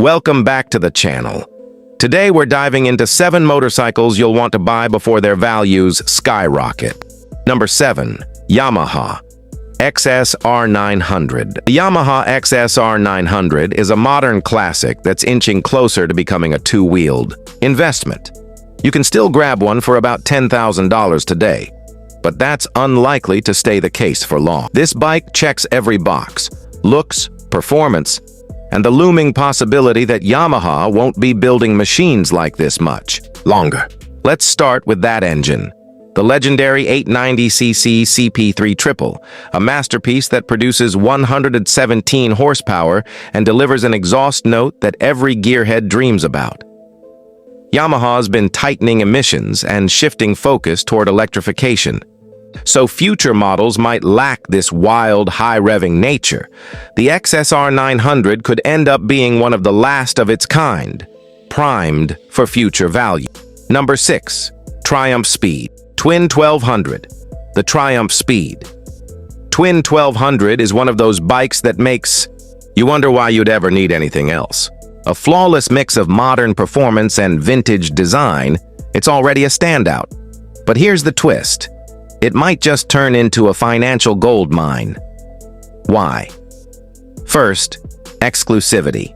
Welcome back to the channel. Today we're diving into 7 motorcycles you'll want to buy before their values skyrocket. Number 7. Yamaha XSR 900. The Yamaha XSR 900 is a modern classic that's inching closer to becoming a two-wheeled investment. You can still grab one for about $10,000 today, but that's unlikely to stay the case for long. This bike checks every box: looks, performance, and the looming possibility that Yamaha won't be building machines like this much longer. Let's start with that engine. The legendary 890cc CP3 Triple, a masterpiece that produces 117 horsepower and delivers an exhaust note that every gearhead dreams about. Yamaha's been tightening emissions and shifting focus toward electrification, so future models might lack this wild, high-revving nature. The XSR 900 could end up being one of the last of its kind, primed for future value. Number 6. Triumph Speed Twin 1200. The Triumph Speed Twin 1200 is one of those bikes that makes you wonder why you'd ever need anything else. A flawless mix of modern performance and vintage design, it's already a standout. But here's the twist. It might just turn into a financial gold mine. Why? First, exclusivity.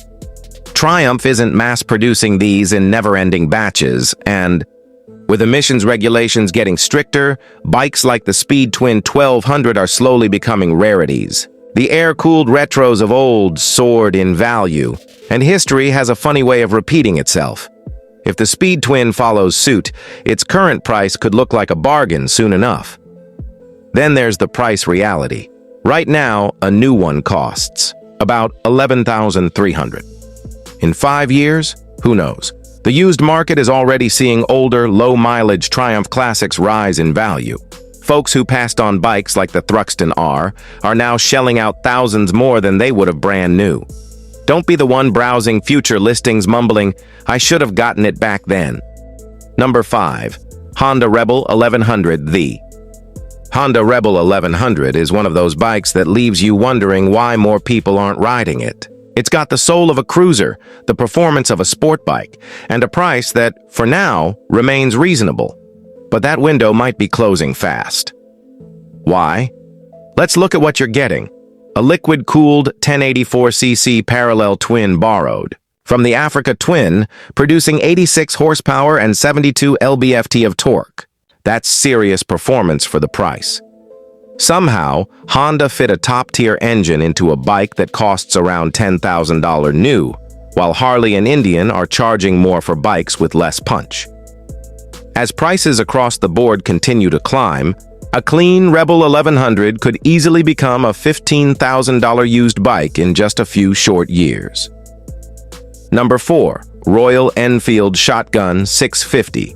Triumph isn't mass-producing these in never-ending batches, and with emissions regulations getting stricter, bikes like the Speed Twin 1200 are slowly becoming rarities. The air-cooled retros of old soared in value, and history has a funny way of repeating itself. If the Speed Twin follows suit, its current price could look like a bargain soon enough. Then there's the price reality. Right now, a new one costs about $11,300. In 5 years, who knows? The used market is already seeing older, low-mileage Triumph classics rise in value. Folks who passed on bikes like the Thruxton R are now shelling out thousands more than they would have brand new. Don't be the one browsing future listings mumbling, "I should have gotten it back then." Number 5. Honda Rebel 1100. The Honda Rebel 1100 is one of those bikes that leaves you wondering why more people aren't riding it. It's got the soul of a cruiser, the performance of a sport bike, and a price that, for now, remains reasonable. But that window might be closing fast. Why? Let's look at what you're getting. A liquid-cooled 1084cc parallel twin borrowed from the Africa Twin, producing 86 horsepower and 72 lb-ft of torque. That's serious performance for the price. Somehow, Honda fit a top-tier engine into a bike that costs around $10,000 new, while Harley and Indian are charging more for bikes with less punch. As prices across the board continue to climb, a clean Rebel 1100 could easily become a $15,000 used bike in just a few short years. Number 4. Royal Enfield Shotgun 650.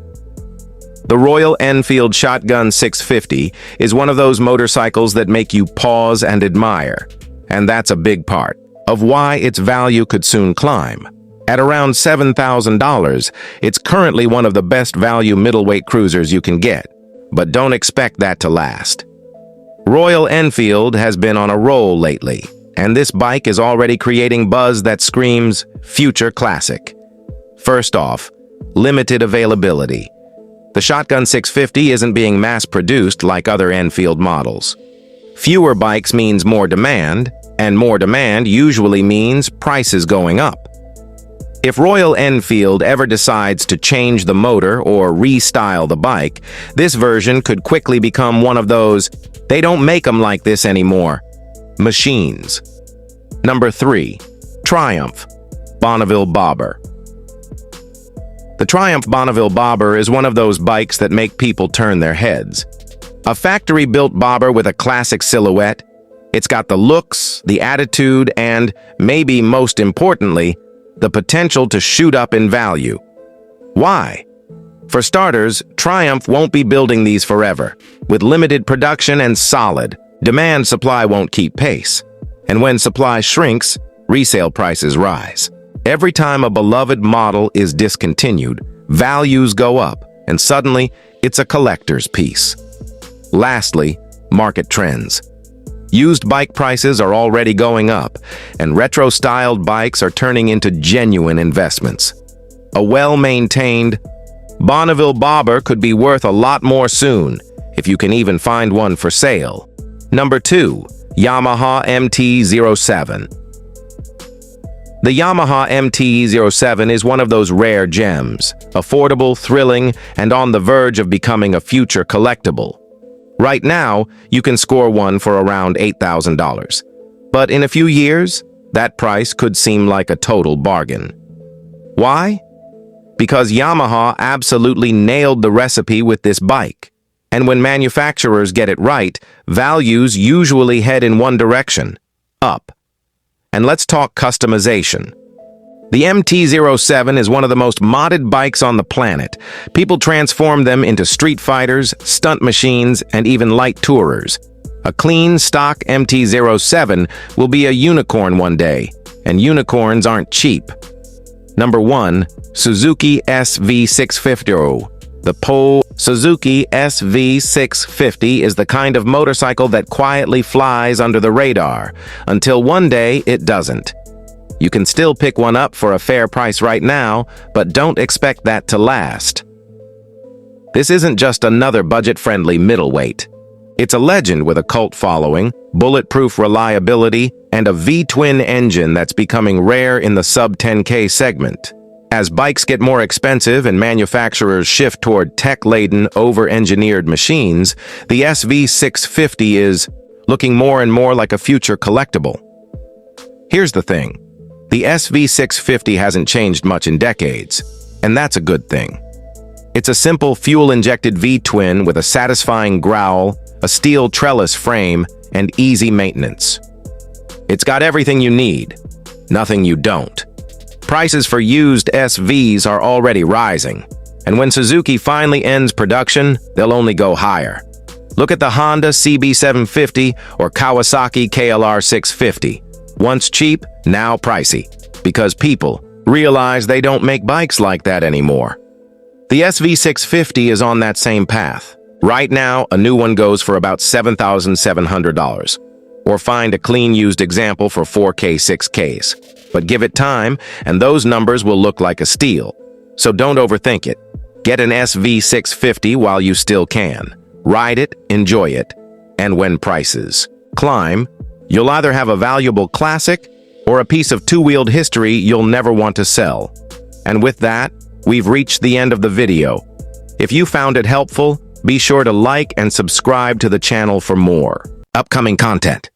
The Royal Enfield Shotgun 650 is one of those motorcycles that make you pause and admire, and that's a big part of why its value could soon climb. At around $7,000, it's currently one of the best value middleweight cruisers you can get, but don't expect that to last. Royal Enfield has been on a roll lately, and this bike is already creating buzz that screams future classic. First off, limited availability. The Shotgun 650 isn't being mass-produced like other Enfield models. Fewer bikes means more demand, and more demand usually means prices going up. If Royal Enfield ever decides to change the motor or restyle the bike, this version could quickly become one of those "they don't make them like this anymore" machines. Number 3. Triumph Bonneville Bobber. The Triumph Bonneville Bobber is one of those bikes that make people turn their heads. A factory-built bobber with a classic silhouette, it's got the looks, the attitude, and, maybe most importantly, the potential to shoot up in value. Why? For starters, Triumph won't be building these forever. With limited production and solid demand, supply won't keep pace. And when supply shrinks, resale prices rise. Every time a beloved model is discontinued, values go up, and suddenly, it's a collector's piece. Lastly, market trends. Used bike prices are already going up, and retro-styled bikes are turning into genuine investments. A well-maintained Bonneville Bobber could be worth a lot more soon, if you can even find one for sale. Number 2. Yamaha MT-07. The Yamaha MT-07 is one of those rare gems, affordable, thrilling, and on the verge of becoming a future collectible. Right now, you can score one for around $8,000. But in a few years, that price could seem like a total bargain. Why? Because Yamaha absolutely nailed the recipe with this bike. And when manufacturers get it right, values usually head in one direction, up. And let's talk customization. The MT-07 is one of the most modded bikes on the planet. People transform them into street fighters, stunt machines, and even light tourers. A clean, stock MT-07 will be a unicorn one day, and unicorns aren't cheap. Number 1. Suzuki SV650. The Suzuki SV650 is the kind of motorcycle that quietly flies under the radar, until one day it doesn't. You can still pick one up for a fair price right now, but don't expect that to last. This isn't just another budget-friendly middleweight. It's a legend with a cult following, bulletproof reliability, and a V-twin engine that's becoming rare in the sub-10K segment. As bikes get more expensive and manufacturers shift toward tech-laden, over-engineered machines, the SV650 is looking more and more like a future collectible. Here's the thing. The SV650 hasn't changed much in decades, and that's a good thing. It's a simple fuel-injected V-twin with a satisfying growl, a steel trellis frame, and easy maintenance. It's got everything you need, nothing you don't. Prices for used SVs are already rising, and when Suzuki finally ends production, they'll only go higher. Look at the Honda CB750 or Kawasaki KLR650. Once cheap, now pricey, because people realize they don't make bikes like that anymore. The SV650 is on that same path. Right now, a new one goes for about $7,700. Or find a clean used example for 4K, 6Ks. But give it time, and those numbers will look like a steal. So don't overthink it. Get an SV650 while you still can. Ride it, enjoy it, and when prices climb, you'll either have a valuable classic or a piece of two-wheeled history you'll never want to sell. And with that, we've reached the end of the video. If you found it helpful, be sure to like and subscribe to the channel for more upcoming content.